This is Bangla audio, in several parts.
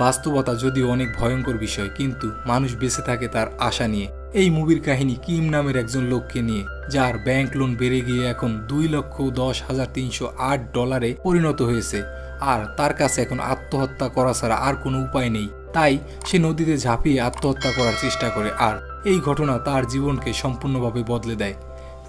বাস্তবতা যদিও অনেক ভয়ঙ্কর বিষয়, কিন্তু মানুষ বেঁচে থাকে তার আশা নিয়ে। এই মুভির কাহিনী কিম নামের একজন লোককে নিয়ে, যার ব্যাংক লোন বেড়ে গিয়ে এখন $2,10,308 পরিণত হয়েছে। আর তার কাছে এখন আত্মহত্যা করা ছাড়া আর কোনো উপায় নেই। তাই সে নদীতে ঝাঁপিয়ে আত্মহত্যা করার চেষ্টা করে, আর এই ঘটনা তার জীবনকে সম্পূর্ণভাবে বদলে দেয়।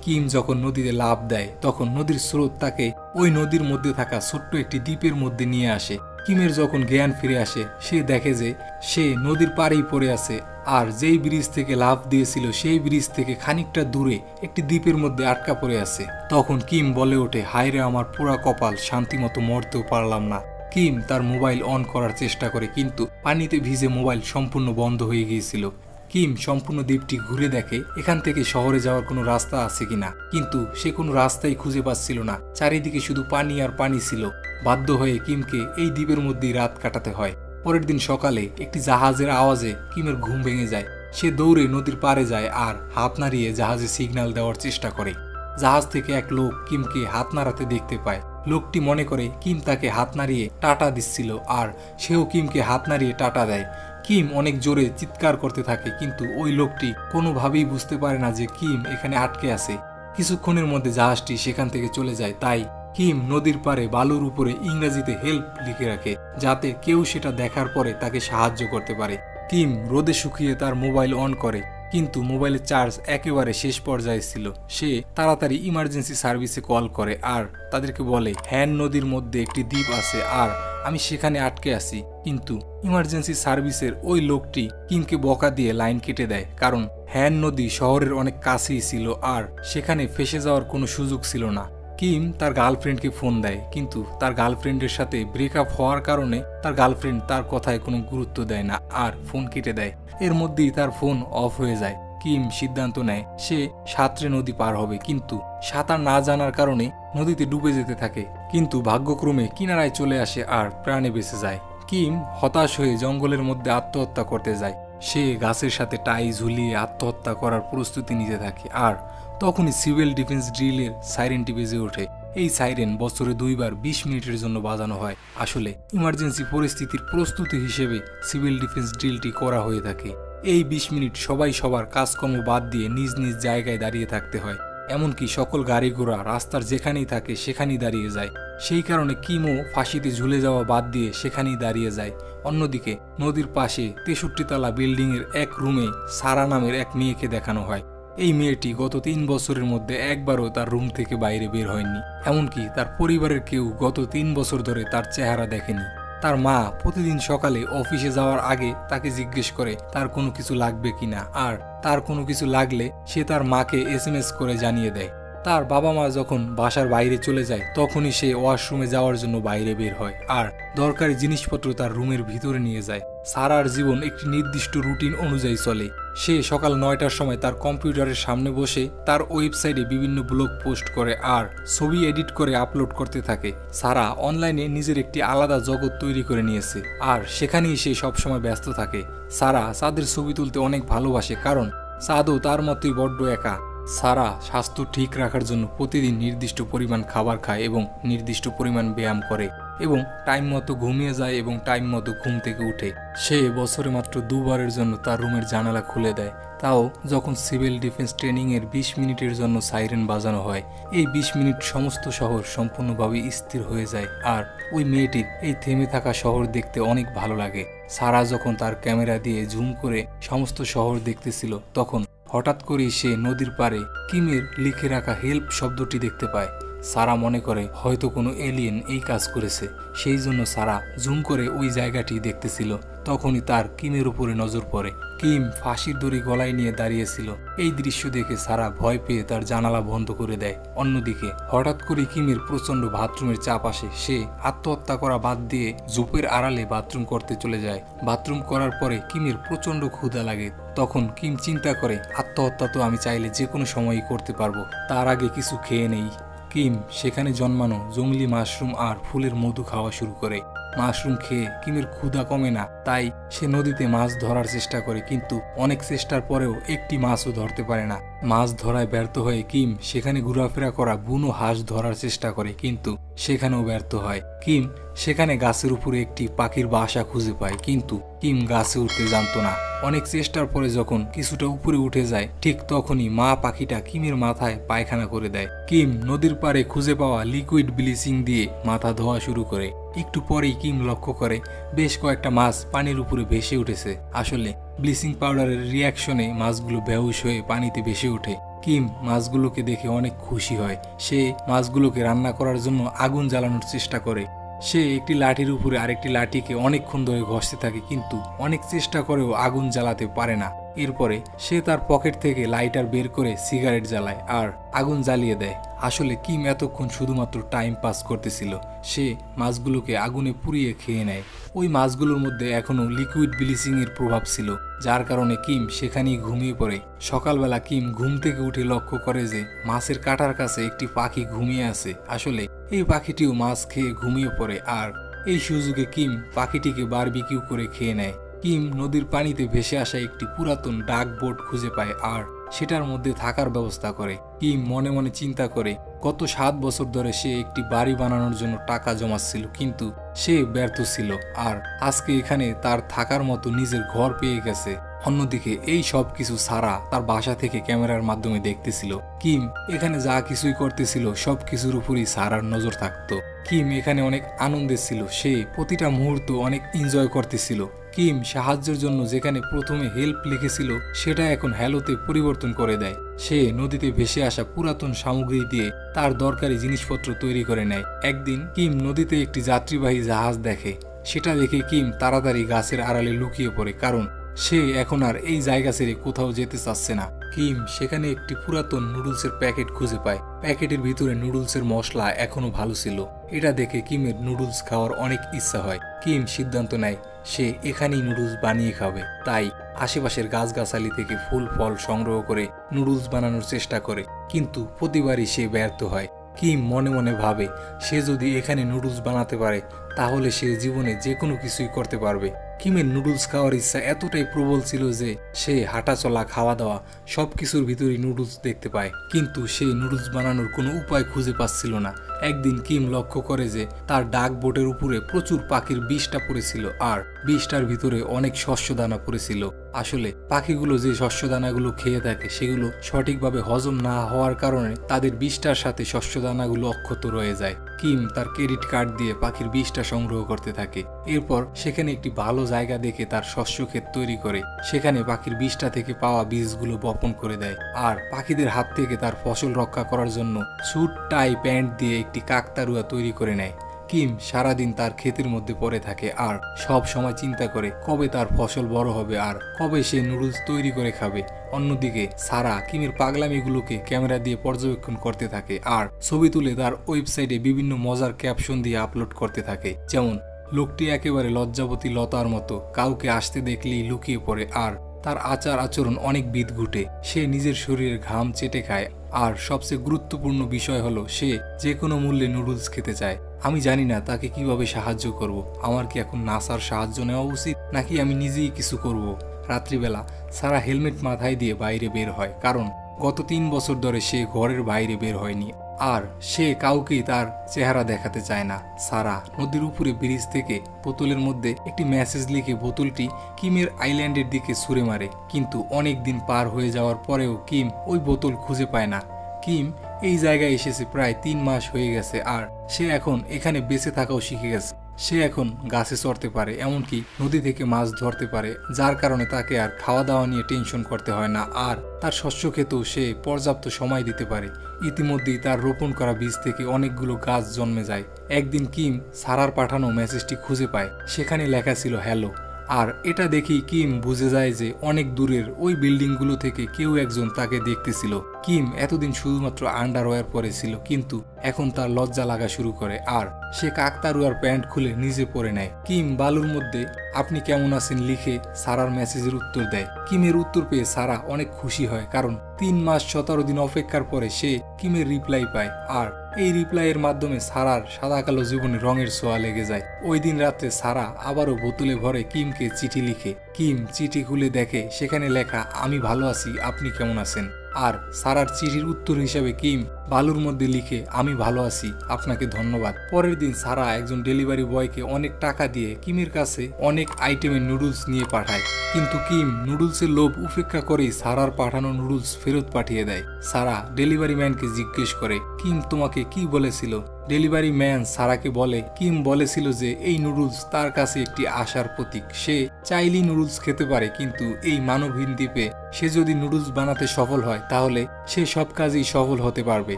কিম যখন নদীতে লাফ দেয় তখন নদীর স্রোত তাকে ওই নদীর মধ্যে থাকা ছোট্ট একটি দ্বীপের মধ্যে নিয়ে আসে। কিমের যখন জ্ঞান ফিরে আসে সে দেখে যে সে নদীর পাড়েই পড়ে আছে, আর যেই ব্রিজ থেকে লাফ দিয়েছিল সেই ব্রিজ থেকে খানিকটা দূরে একটি দ্বীপের মধ্যে আটকা পড়ে আছে। তখন কিম বলে ওঠে, হায়রে আমার পুরা কপাল, শান্তিমতো মরতেও পারলাম না। কিম তার মোবাইল অন করার চেষ্টা করে, কিন্তু পানিতে ভিজে মোবাইল সম্পূর্ণ বন্ধ হয়ে গিয়েছিল। কিম সম্পূর্ণ দ্বীপটি ঘুরে দেখে এখান থেকে শহরে যাওয়ার কোনো রাস্তা আছে কিনা, কিন্তু সে কোনো রাস্তাই খুঁজে পাচ্ছিল না। চারিদিকে শুধু পানি আর পানি ছিল। বাধ্য হয়ে কিমকে এই দ্বীপের মধ্যেই রাত কাটাতে হয়। পরের দিন সকালে একটি জাহাজের আওয়াজে কিমের ঘুম ভেঙে যায়। সে দৌড়ে নদীর পাড়ে যায় আর হাত নাড়িয়ে জাহাজে সিগন্যাল দেওয়ার চেষ্টা করে। জাহাজ থেকে এক লোক কিমকে হাত নাড়াতে দেখতে পায়। লোকটি মনে করে কিম তাকে হাত নাড়িয়ে টাটা দিচ্ছিল, আর সেও কিমকে হাত নাড়িয়ে টাটা দেয়। কিম অনেক জোরে চিৎকার করতে থাকে, কিন্তু ওই লোকটি কোনোভাবেই বুঝতে পারে না যে কিম এখানে আটকে আছে। কিছুক্ষণের মধ্যে জাহাজটি সেখান থেকে চলে যায়। তাই কিম নদীর পাড়ে বালুর উপরে ইংরেজিতে হেল্প লিখে রাখে, যাতে কেউ সেটা দেখার পরে তাকে সাহায্য করতে পারে। কিম রোদে শুকিয়ে তার মোবাইল অন করে, কিন্তু মোবাইলের চার্জ একেবারে শেষ পর্যায়ে ছিল। সে তাড়াতাড়ি ইমার্জেন্সি সার্ভিসে কল করে আর তাদেরকে বলে হ্যান নদীর মধ্যে একটি দ্বীপ আছে আর আমি সেখানে আটকে আছি। কিন্তু ইমার্জেন্সি সার্ভিসের ওই লোকটি কিমকে বকা দিয়ে লাইন কেটে দেয়, কারণ হ্যান নদী শহরের অনেক কাছেই ছিল আর সেখানে ফেসে যাওয়ার কোনো সুযোগ ছিল না। কিম তার গার্লফ্রেন্ডকে ফোন দেয়, কিন্তু তার গার্লফ্রেন্ডের সাথে ব্রেকআপ হওয়ার কারণে তার গার্লফ্রেন্ড তার কথায় কোনো গুরুত্ব দেয় না আর ফোন কেটে দেয়। এর মধ্যেই তার ফোন অফ হয়ে যায়। কিম সিদ্ধান্ত নেয় সে সাঁতরে নদী পার হবে, কিন্তু সাঁতার না জানার কারণে নদীতে ডুবে যেতে থাকে। কিন্তু ভাগ্যক্রমে কিনারায় চলে আসে আর প্রাণে বেঁচে যায়। কিম হতাশ হয়ে জঙ্গলের মধ্যে আত্মহত্যা করতে যায়। সে গাছের সাথে টাই ঝুলিয়ে আত্মহত্যা করার প্রস্তুতি নিতে থাকে, আর তখনই সিভিল ডিফেন্স ড্রিলের সাইরেনটি বেজে ওঠে। এই সাইরেন বছরে 2 বার 20 মিনিটের জন্য বাজানো হয়। আসলে ইমার্জেন্সি পরিস্থিতির প্রস্তুতি হিসেবে সিভিল ডিফেন্স ড্রিলটি করা হয়ে থাকে। এই 20 মিনিট সবাই সবার কাজকর্ম বাদ দিয়ে নিজ নিজ জায়গায় দাঁড়িয়ে থাকতে হয়। এমনকি সকল গাড়ি ঘোড়া রাস্তার যেখানেই থাকে সেখানেই দাঁড়িয়ে যায়। সেই কারণে কিমও ফাঁসিতে ঝুলে যাওয়া বাদ দিয়ে সেখানেই দাঁড়িয়ে যায়। অন্যদিকে নদীর পাশে 63 তলা বিল্ডিংয়ের এক রুমে সারা নামের এক মেয়েকে দেখানো হয়। এই মেয়েটি গত 3 বছরের মধ্যে একবারও তার রুম থেকে বাইরে বের হয়নি। এমনকি তার পরিবারের কেউ গত 3 বছর ধরে তার চেহারা দেখেনি। তার মা প্রতিদিন সকালে অফিসে যাওয়ার আগে তাকে জিজ্ঞেস করে তার কোনো কিছু লাগবে কিনা, আর তার কোনো কিছু লাগলে সে তার মাকে SMS করে জানিয়ে দেয়। তার বাবা মা যখন বাসার বাইরে চলে যায় তখনই সে ওয়াশরুমে যাওয়ার জন্য বাইরে বের হয় আর দরকারি জিনিসপত্র তার রুমের ভিতরে নিয়ে যায়। সারার জীবন একটি নির্দিষ্ট রুটিন অনুযায়ী চলে। সে সকাল 9টার সময় তার কম্পিউটারের সামনে বসে তার ওয়েবসাইটে বিভিন্ন ব্লগ পোস্ট করে আর ছবি এডিট করে আপলোড করতে থাকে। সারা অনলাইনে নিজের একটি আলাদা জগৎ তৈরি করে নিয়েছে আর সেখানেই সে সবসময় ব্যস্ত থাকে। সারা চাঁদের ছবি তুলতে অনেক ভালোবাসে, কারণ চাঁদও তার মতোই বড্ড একা। সারা স্বাস্থ্য ঠিক রাখার জন্য প্রতিদিন নির্দিষ্ট পরিমাণ খাবার খায় এবং নির্দিষ্ট পরিমাণ ব্যায়াম করে এবং টাইম মতো ঘুমিয়ে যায় এবং টাইম মতো ঘুম থেকে উঠে। সে বছরে মাত্র 2 বারের জন্য তার রুমের জানালা খুলে দেয়, তাও যখন সিভিল ডিফেন্স ট্রেনিংয়ের 20 মিনিটের জন্য সাইরেন বাজানো হয়। এই 20 মিনিট সমস্ত শহর সম্পূর্ণভাবে স্থির হয়ে যায় আর ওই মেয়েটির এই থেমে থাকা শহর দেখতে অনেক ভালো লাগে। সারা যখন তার ক্যামেরা দিয়ে জুম করে সমস্ত শহর দেখতেছিল তখন হঠাৎ করেই সে নদীর পাড়ে কিমের লিখে রাখা হেল্প শব্দটি দেখতে পায়। সারা মনে করে হয়তো কোনো এলিয়েন এই কাজ করেছে, সেই জন্য সারা জুম করে ওই জায়গাটি দেখতেছিল। তখনই তার কিমের উপরে নজর পড়ে। কিম ফাঁসির দড়ি গলায় নিয়ে দাঁড়িয়েছিল। এই দৃশ্য দেখে সারা ভয় পেয়ে তার জানালা বন্ধ করে দেয়। অন্যদিকে হঠাৎ করে কিমের প্রচন্ড বাথরুমের চাপ আসে। সে আত্মহত্যা করা বাদ দিয়ে জুপের আড়ালে বাথরুম করতে চলে যায়। বাথরুম করার পরে কিমের প্রচন্ড ক্ষুধা লাগে। তখন কিম চিন্তা করে আত্মহত্যা তো আমি চাইলে যে কোনো সময়ই করতে পারবো, তার আগে কিছু খেয়ে নেই। কিম সেখানে জন্মানো জংলি মাশরুম আর ফুলের মধু খাওয়া শুরু করে। মাশরুম খেয়ে কিমের ক্ষুধা কমে না, তাই সে নদীতে মাছ ধরার চেষ্টা করে, কিন্তু অনেক চেষ্টার পরেও একটি মাছও ধরতে পারে না। মাছ ধরায় ব্যর্থ হয়ে কিম সেখানে ঘোরাফেরা করা বুনো হাঁস ধরার চেষ্টা করে, কিন্তু সেখানেও ব্যর্থ হয়। কিম সেখানে গাছের উপরে একটি পাখির বাসা খুঁজে পায়, কিন্তু কিম গাছে উঠতে জানতো না। অনেক চেষ্টার পরে যখন কিছুটা উপরে উঠে যায়, ঠিক তখনই মা পাখিটা কিমের মাথায় পায়খানা করে দেয়। কিম নদীর পাড়ে খুঁজে পাওয়া লিকুইড ব্লিচিং দিয়ে মাথা ধোয়া শুরু করে। একটু পরেই কিম লক্ষ্য করে বেশ কয়েকটা মাছ পানির উপরে ভেসে উঠেছে। আসলে ব্লিচিং পাউডারের রিয়াকশনে মাছগুলো বেহুশ হয়ে পানিতে ভেসে ওঠে। কিম মাছগুলোকে দেখে অনেক খুশি হয়। সে মাছগুলোকে রান্না করার জন্য আগুন জ্বালানোর চেষ্টা করে। সে একটি লাঠির উপরে আরেকটি লাঠিকে অনেকক্ষণ ধরে ঘষতে থাকে, কিন্তু অনেক চেষ্টা করেও আগুন জ্বালাতে পারে না। এরপরে সে তার পকেট থেকে লাইটার বের করে সিগারেট জ্বালায় আর আগুন জ্বালিয়ে দেয়। আসলে কিম এতক্ষণ শুধুমাত্র টাইম পাস করতেছিল। সে মাছগুলোকে আগুনে পুড়িয়ে খেয়ে নেয়। ওই মাছগুলোর মধ্যে এখনো লিকুইড ব্লিচিং এর প্রভাব ছিল, যার কারণে কিম সেখানেই ঘুমিয়ে পড়ে। সকালবেলা কিম ঘুম থেকে উঠে লক্ষ্য করে যে মাছের কাঁটার কাছে একটি পাখি ঘুমিয়ে আছে। আসলে এই পাখিটিও মাছ খেয়ে ঘুমিয়ে পড়ে, আর এই সুযোগে কিম পাখিটিকে বারবিকিউ করে খেয়ে নেয়। কিম নদীর পানিতে ভেসে আসা একটি পুরাতন ডাক বোট খুঁজে পায় আর সেটার মধ্যে থাকার ব্যবস্থা করে। কিম মনে মনে চিন্তা করে গত 7 বছর ধরে সে একটি বাড়ি বানানোর জন্য টাকা জমাচ্ছিল, কিন্তু সে ব্যর্থ ছিল, আর আজকে এখানে তার থাকার মতো নিজের ঘর পেয়ে গেছে। অন্যদিকে এই সব কিছু সারা তার বাসা থেকে ক্যামেরার মাধ্যমে দেখতেছিল। কিম এখানে যা কিছুই করতেছিল সব কিছুর উপরই সারার নজর থাকতো। কিম এখানে অনেক আনন্দে ছিল, সে প্রতিটা মুহূর্ত অনেক এনজয় করতেছিল। কিম সাহায্যের জন্য যেখানে প্রথমে হেল্প লিখেছিল সেটা এখন হ্যালোতে পরিবর্তন করে দেয়। সে নদীতে ভেসে আসা পুরাতন সামগ্রী দিয়ে তার দরকারি জিনিসপত্র তৈরি করে নেয়। একদিন কিম নদীতে একটি যাত্রীবাহী জাহাজ দেখে। সেটা দেখে কিম তাড়াতাড়ি গাছের আড়ালে লুকিয়ে পড়ে, কারণ সে এখন আর এই জায়গা ছেড়ে কোথাও যেতে চাচ্ছে না। কিম সেখানে একটি পুরাতন নুডলসের প্যাকেট খুঁজে পায়। প্যাকেটের ভিতরে নুডলসের মশলা এখনো ভালো ছিল। এটা দেখে কিমের নুডলস খাওয়ার অনেক ইচ্ছা হয়। কিম সিদ্ধান্ত নেয় সে এখানেই নুডলস বানিয়ে খাবে। তাই আশেপাশের গাছগাছালি থেকে ফুল ফল সংগ্রহ করে নুডলস বানানোর চেষ্টা করে, কিন্তু প্রতিবারই সে ব্যর্থ হয়। কিম মনে মনে ভাবে সে যদি এখানে নুডলস বানাতে পারে তাহলে সে জীবনে যে কোনো কিছুই করতে পারবে। কিমের নুডলস খাওয়ার ইচ্ছা এতটাই প্রবল ছিল যে সে হাঁটাচলা খাওয়া দাওয়া সবকিছুর ভিতরেই নুডলস দেখতে পায়, কিন্তু সে নুডলস বানানোর কোনো উপায় খুঁজে পাচ্ছিল না। একদিন কিম লক্ষ্য করে যে তার ডাক বোটের উপরে প্রচুর পাখির বিষটা পড়েছিল, আর বিষটার ভিতরে অনেক শস্যদানা পড়েছিল। আসলে পাখিগুলো যে শস্যদানাগুলো খেয়ে থাকে সেগুলো সঠিকভাবে হজম না হওয়ার কারণে তাদের বিষটার সাথে শস্যদানাগুলো অক্ষত রয়ে যায়। কিম তার ক্রেডিট কার্ড দিয়ে পাখির বিষটা সংগ্রহ করতে থাকে। এরপর সেখানে একটি ভালো জায়গা দেখে তার শস্য ক্ষেত তৈরি করে সেখানে পাখির বিষটা থেকে পাওয়া বীজগুলো বপন করে দেয়, আর পাখিদের হাত থেকে তার ফসল রক্ষা করার জন্য স্যুট টাই প্যান্ট দিয়ে একটি কাকতাড়ুয়া তৈরি করে নেয়। কিম সারাদিন তার ক্ষেতের মধ্যে পড়ে থাকে আর সব সময় চিন্তা করে কবে তার ফসল বড় হবে আর কবে সে নুডলস তৈরি করে খাবে। অন্যদিকে সারা কিমের পাগলামিগুলোকে ক্যামেরা দিয়ে পর্যবেক্ষণ করতে থাকে আর ছবি তুলে তার ওয়েবসাইটে বিভিন্ন মজার ক্যাপশন দিয়ে আপলোড করতে থাকে, যেমন লোকটি একেবারে লজ্জাবতী লতার মতো, কাউকে আসতে দেখলেই লুকিয়ে পড়ে, আর তার আচার আচরণ অনেক বিদঘুটে। সে নিজের শরীরের ঘাম চেটে খায়, আর সবচেয়ে গুরুত্বপূর্ণ বিষয় হলো সে যে কোনো মূল্যে নুডলস খেতে চায়। আমি জানি না তাকে কিভাবে সাহায্য করব। আমার কি এখন নাসার সাহায্য নেওয়া উচিত, নাকি আমি নিজেই কিছু করব? রাত্রিবেলা সারা হেলমেট মাথায় দিয়ে বাইরে বের হয়, কারণ গত 3 বছর ধরে সে ঘরের বাইরে বের হয়নি, আর সে কাউকেই তার চেহারা দেখাতে চায় না। সারা নদীর উপরে ব্রিজ থেকে বোতলের মধ্যে একটি মেসেজ লিখে বোতলটি কিমের আইল্যান্ডের দিকে ছুঁড়ে মারে, কিন্তু অনেক দিন পার হয়ে যাওয়ার পরেও কিম ওই বোতল খুঁজে পায় না। কিম এই জায়গায় এসেছে প্রায় 3 মাস হয়ে গেছে, আর সে এখন এখানে বেঁচে থাকাও শিখে গেছে। সে এখন গাছে চড়তে পারে, এমনকি নদী থেকে মাছ ধরতে পারে, যার কারণে তাকে আর খাওয়া দাওয়া নিয়ে টেনশন করতে হয় না, আর তার শস্য ক্ষেতেও সে পর্যাপ্ত সময় দিতে পারে। ইতিমধ্যেই তার রোপণ করা বীজ থেকে অনেকগুলো গাছ জন্মে যায়। একদিন কিম সারার পাঠানো মেসেজটি খুঁজে পায়, সেখানে লেখা ছিল হ্যালো। আর এটা দেখেই কিম বুঝে যায় যে অনেক দূরের ওই বিল্ডিংগুলো থেকে কেউ একজন তাকে দেখতেছিল। কিম এতদিন শুধুমাত্র আন্ডারওয়্যার পরে ছিল, কিন্তু এখন তার লজ্জা লাগা শুরু করে আর সে কাকতাড়ুয়ার প্যান্ট খুলে নিজে পরে নেয়। কিম বালুর মধ্যে আপনি কেমন আছেন লিখে সারার মেসেজের উত্তর দেয়। কিমের উত্তর পেয়ে সারা অনেক খুশি হয়, কারণ 3 মাস 17 দিন অপেক্ষার পরে সে কিমের রিপ্লাই পায়। আর এই রিপ্লাইয়ের মাধ্যমে সারার সাদা কালো জীবনে রঙের ছোঁয়া লেগে যায়। ওই দিন রাতে সারা আবারও বোতলে ভরে কিমকে চিঠি লিখে। কিম চিঠি খুলে দেখে সেখানে লেখা আমি ভালো আছি, আপনি কেমন আছেন। আর সারার চিঠির উত্তর হিসাবে কিম বালুর মধ্যে লিখে আমি ভালো আছি, আপনাকে ধন্যবাদ। পরের দিন সারা একজন ডেলিভারি বয়কে অনেক টাকা দিয়ে কিমের কাছে অনেক আইটেমের নুডলস নিয়ে পাঠায়, কিন্তু কিম নুডলসের লোভ উপেক্ষা করেই সারার পাঠানো নুডলস ফেরত পাঠিয়ে দেয়। সারা ডেলিভারি ম্যানকে জিজ্ঞেস করে কিম তোমাকে কি বলেছিল। ডেলিভারি ম্যান সারাকে বলে কিম বলেছিল যে এই নুডলস তার কাছে একটি আশার প্রতীক। সে চাইলেই নুডলস খেতে পারে, কিন্তু এই মানবহীন দ্বীপে সে যদি নুডলস বানাতে সফল হয় তাহলে সে সব কাজেই সফল হতে পারবে।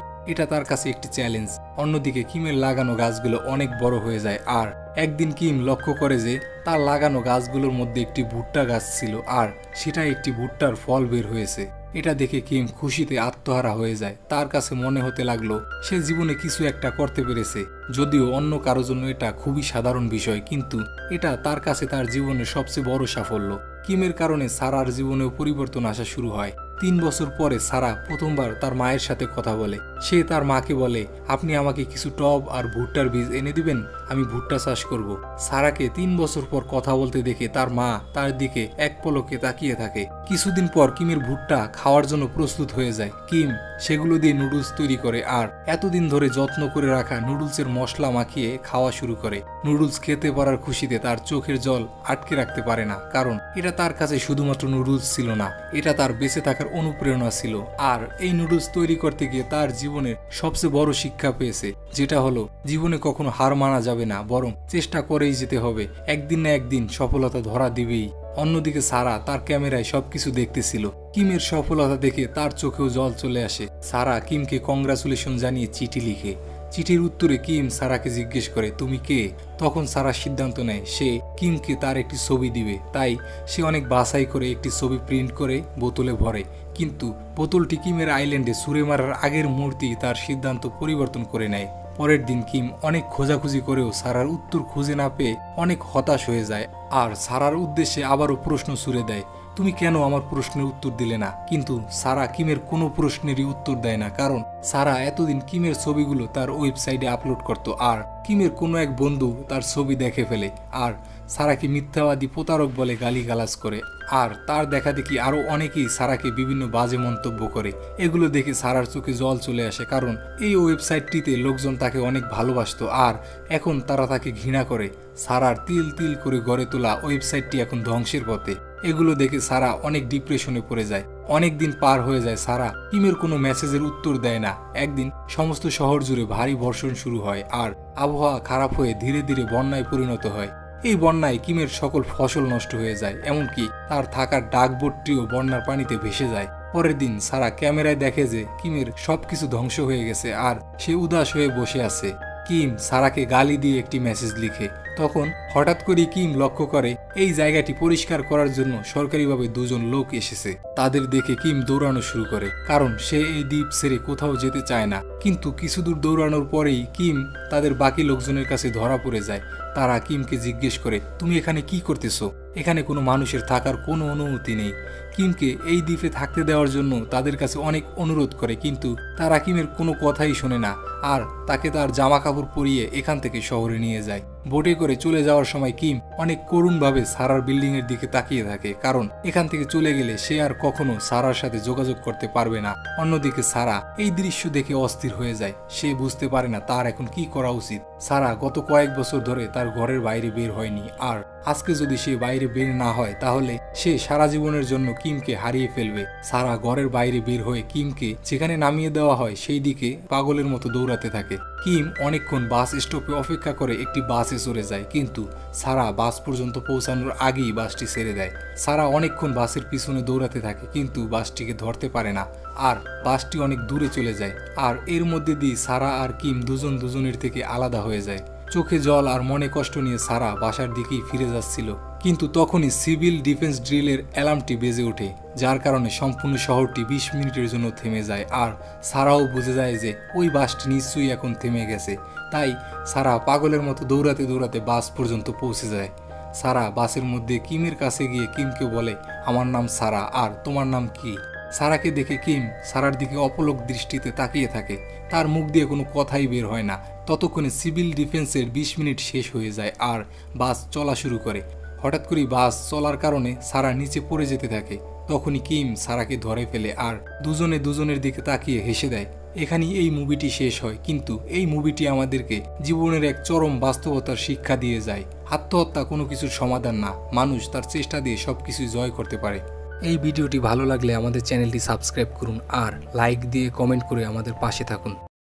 এটা তার কাছে একটি চ্যালেঞ্জ। অন্যদিকে কিমের লাগানো গাছগুলো অনেক বড় হয়ে যায় আর একদিন কিম লক্ষ্য করে যে তার লাগানো গাছগুলোর মধ্যে একটি ভুট্টা গাছ ছিল আর সেটা একটি ভুট্টার ফল বের হয়েছে। এটা দেখে কিম খুশিতে আত্মহারা হয়ে যায়। তার কাছে মনে হতে লাগলো সে জীবনে কিছু একটা করতে পেরেছে। যদিও অন্য কারো জন্য এটা খুবই সাধারণ বিষয়, কিন্তু এটা তার কাছে তার জীবনের সবচেয়ে বড় সাফল্য। কিমের কারণে সারার জীবনেও পরিবর্তন আসা শুরু হয়। 3 বছর পরে সারা প্রথমবার তার মায়ের সাথে কথা বলে। সে তার মাকে বলে আপনি আমাকে কিছু টব আর ভুট্টার বীজ এনে দিবেন, আমি ভুট্টা চাষ করব। সারাকে 3 বছর পর কথা বলতে দেখে তার মা তার দিকে এক পলকে তাকিয়ে থাকে। কিছুদিন পর কিমের ভুট্টা খাওয়ার জন্য প্রস্তুত হয়ে যায়। কিম সেগুলো দিয়ে নুডলস তৈরি করে আর এতদিন ধরে যত্ন করে রাখা নুডলসের মশলা মাখিয়ে খাওয়া শুরু করে। নুডলস খেতে পারার খুশিতে তার চোখের জল আটকে রাখতে পারে না, কারণ এটা তার কাছে শুধুমাত্র নুডলস ছিল না, এটা তার বেঁচে থাকার অনুপ্রেরণা ছিল। আর এই নুডলস তৈরি করতে গিয়ে তার জীবনের সবচেয়ে বড় শিক্ষা পেয়েছে, যেটা হলো জীবনে কখনো হার মানা যাবে না, বরং চেষ্টা করেই যেতে হবে। একদিন না একদিন সফলতা ধরা দিবেই। অন্যদিকে সারা তার ক্যামেরায় সবকিছু দেখতেছিল। কিমের সফলতা দেখে তার চোখেও জল চলে আসে। সারা কিমকে কংগ্রাচুলেশন জানিয়ে চিঠি লিখে। চিঠির উত্তরে কিম সারাকে জিজ্ঞেস করে তুমি কে। তখন সারা সিদ্ধান্ত নেয় সে কিমকে তার একটি ছবি দিবে। তাই সে অনেক বাছাই করে একটি ছবি প্রিন্ট করে বোতলে ভরে, কিন্তু বোতলটি কিমের আইল্যান্ডে ছুঁড়ে মারার আগের মুহূর্তেই তার সিদ্ধান্ত পরিবর্তন করে নেয়। পরের দিন কিম অনেক খোঁজাখুঁজি করেও সারার উত্তর খুঁজে না পেয়ে অনেক হতাশ হয়ে যায় আর সারার উদ্দেশ্যে আবারও প্রশ্ন ছুড়ে দেয় তুমি কেন আমার প্রশ্নের উত্তর দিলে না। কিন্তু সারা কিমের কোনো প্রশ্নেরই উত্তর দেয় না, কারণ সারা এতদিন কিমের ছবিগুলো তার ওয়েবসাইটে আপলোড করত আর কিমের কোনো এক বন্ধু তার ছবি দেখে ফেলে আর সারাকে মিথ্যাবাদী প্রতারক বলে গালিগালাজ করে। আর তার দেখা দেখি আরো অনেকেই সারাকে বিভিন্ন বাজে মন্তব্য করে। এগুলো দেখে সারার চোখে জল চলে আসে, কারণ এই ওয়েবসাইটটিতে লোকজন তাকে অনেক ভালোবাসতো আর এখন তারা তাকে ঘৃণা করে। সারার তিল তিল করে গড়ে তোলা ওয়েবসাইটটি এখন ধ্বংসের পথে। এগুলো দেখে সারা অনেক ডিপ্রেশনে পড়ে যায়। অনেক দিন পার হয়ে যায়, সারা কিমের কোনো মেসেজের উত্তর দেয় না। একদিন সমস্ত শহর জুড়ে ভারী বর্ষণ শুরু হয় আর আবহাওয়া খারাপ হয়ে ধীরে ধীরে বন্যায় পরিণত হয়। এই বন্যায় কিমের সকল ফসল নষ্ট হয়ে যায়, এমনকি তার থাকার ডাকবোর্ডটিও বন্যার পানিতে ভেসে যায়। পরের দিন সারা ক্যামেরায় দেখে যে কিমের সবকিছু ধ্বংস হয়ে গেছে আর সে উদাস হয়ে বসে আছে। কিম সারাকে গালি দিয়ে একটি মেসেজ লিখে। তখন হঠাৎ করে কিম লক্ষ্য করে এই জায়গাটি পরিষ্কার করার জন্য সরকারিভাবে 2 জন লোক এসেছে। তাদের দেখে কিম দৌড়ানো শুরু করে, কারণ সে এই দ্বীপ ছেড়ে কোথাও যেতে চায় না। কিন্তু কিছু দূর দৌড়ানোর পরেই কিম তাদের বাকি লোকজনের কাছে ধরা পড়ে যায়। তারা কিমকে জিজ্ঞেস করে তুমি এখানে কি করতেছো, এখানে কোনো মানুষের থাকার কোনো অনুমতি নেই। কিমকে এই দ্বীপে থাকতে দেওয়ার জন্য তাদের কাছে অনেক অনুরোধ করে, কিন্তু তারা কিমের কোনো কথাই শোনে না আর তাকে তার জামা কাপড় পরিয়ে এখান থেকে শহরে নিয়ে যায়। বোটে করে চলে যাওয়ার সময় কিম অনেক করুণভাবে সারার বিল্ডিং এর দিকে তাকিয়ে থাকে, কারণ এখান থেকে চলে গেলে সে আর কখনো সারার সাথে যোগাযোগ করতে পারবে না। অন্যদিকে সারা এই দৃশ্য দেখে অস্থির হয়ে যায়। সে বুঝতে পারে না তার এখন কি করা উচিত। সারা গত কয়েক বছর ধরে তার ঘরের বাইরে বের হয়নি, আর আজকে যদি সে বাইরে বের না হয় তাহলে সে সারা জীবনের জন্য কিমকে হারিয়ে ফেলবে। সারা ঘরের বাইরে বের হয়ে কিমকে যেখানে নামিয়ে দেওয়া হয় সেই দিকে পাগলের মতো দৌড়াতে থাকে। কিম অনেকক্ষণ বাস স্টপে অপেক্ষা করে একটি বাসে চড়ে যায়, কিন্তু সারা বাস পর্যন্ত পৌঁছানোর আগেই বাসটি ছেড়ে দেয়। সারা অনেকক্ষণ বাসের পিছনে দৌড়াতে থাকে, কিন্তু বাসটিকে ধরতে পারে না আর বাসটি অনেক দূরে চলে যায়। আর এর মধ্যে দিয়ে সারা আর কিম দুজন দুজনের থেকে আলাদা হয়ে যায়। চোখে জল আর মনে কষ্ট নিয়ে সারা বাসার দিকেই ফিরে যাচ্ছিল, কিন্তু তখনই সিভিল ডিফেন্স ড্রিলের অ্যালার্মটি বেজে ওঠে, যার কারণে সম্পূর্ণ শহরটি 20 মিনিটের জন্য থেমে যায়। আর সারাও বুঝে যায় যে ওই বাসটি নিশ্চয়ই এখন থেমে গেছে। তাই সারা পাগলের মতো দৌড়াতে দৌড়াতে বাস পর্যন্ত পৌঁছে যায়। সারা বাসের মধ্যে কিমের কাছে গিয়ে কিমকে বলে, আমার নাম সারা, আর তোমার নাম কি? সারাকে দেখে কিম সারার দিকে অপলক দৃষ্টিতে তাকিয়ে থাকে। তার মুখ দিয়ে কোনো কথাই বের হয় না। ততক্ষণে সিভিল ডিফেন্সের 20 মিনিট শেষ হয়ে যায় আর বাস চলা শুরু করে। হঠাৎ করেই বাস চলার কারণে সারা নিচে পড়ে যেতে থাকে। তখনই কিম সারাকে ধরে ফেলে আর দুজনে দুজনের দিকে তাকিয়ে হেসে দেয়। এখানেই এই মুভিটি শেষ হয়, কিন্তু এই মুভিটি আমাদেরকে জীবনের এক চরম বাস্তবতার শিক্ষা দিয়ে যায়। আত্মহত্যা কোনো কিছুর সমাধান না, মানুষ তার চেষ্টা দিয়ে সবকিছু জয় করতে পারে। এই ভিডিওটি ভালো লাগলে আমাদের চ্যানেলটি সাবস্ক্রাইব করুন আর লাইক দিয়ে কমেন্ট করে আমাদের পাশে থাকুন।